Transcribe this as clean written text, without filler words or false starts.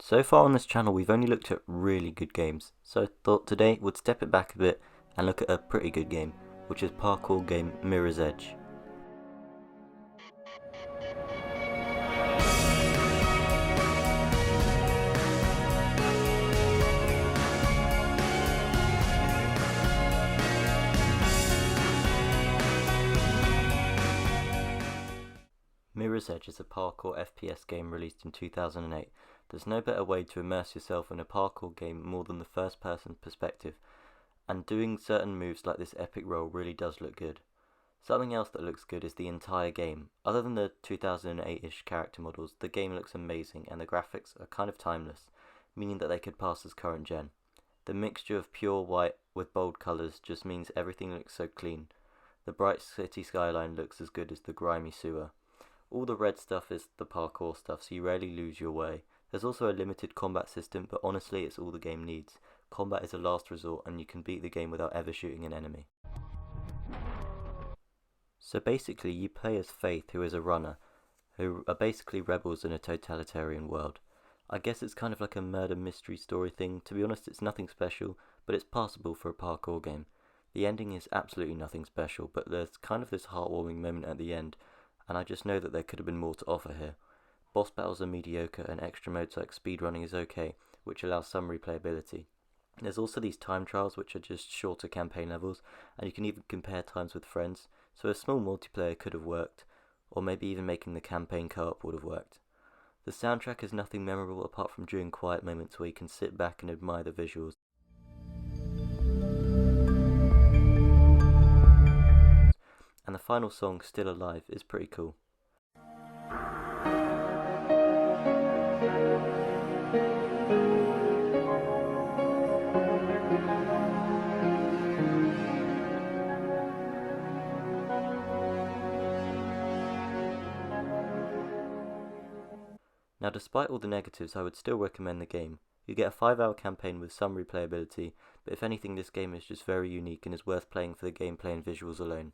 So far on this channel we've only looked at really good games, so I thought today we'd step it back a bit and look at a pretty good game, which is parkour game Mirror's Edge. Mirror's Edge is a parkour FPS game released in 2008. There's no better way to immerse yourself in a parkour game more than the first person perspective, and doing certain moves like this epic roll really does look good. Something else that looks good is the entire game. Other than the 2008-ish character models, the game looks amazing and the graphics are kind of timeless, meaning that they could pass as current gen. The mixture of pure white with bold colours just means everything looks so clean. The bright city skyline looks as good as the grimy sewer. All the red stuff is the parkour stuff, so you rarely lose your way. There's also a limited combat system, but honestly it's all the game needs. Combat is a last resort and you can beat the game without ever shooting an enemy. So basically you play as Faith, who is a runner, who are basically rebels in a totalitarian world. I guess it's kind of like a murder mystery story thing. To be honest, it's nothing special, but it's passable for a parkour game. The ending is absolutely nothing special, but there's kind of this heartwarming moment at the end, and I just know that there could have been more to offer here. Boss battles are mediocre and extra modes like speedrunning is okay, which allows some replayability. There's also these time trials which are just shorter campaign levels, and you can even compare times with friends, so a small multiplayer could have worked, or maybe even making the campaign co-op would have worked. The soundtrack is nothing memorable apart from during quiet moments where you can sit back and admire the visuals. And the final song, Still Alive, is pretty cool. Now despite all the negatives, I would still recommend the game. You get a 5-hour campaign with some replayability, but if anything this game is just very unique and is worth playing for the gameplay and visuals alone.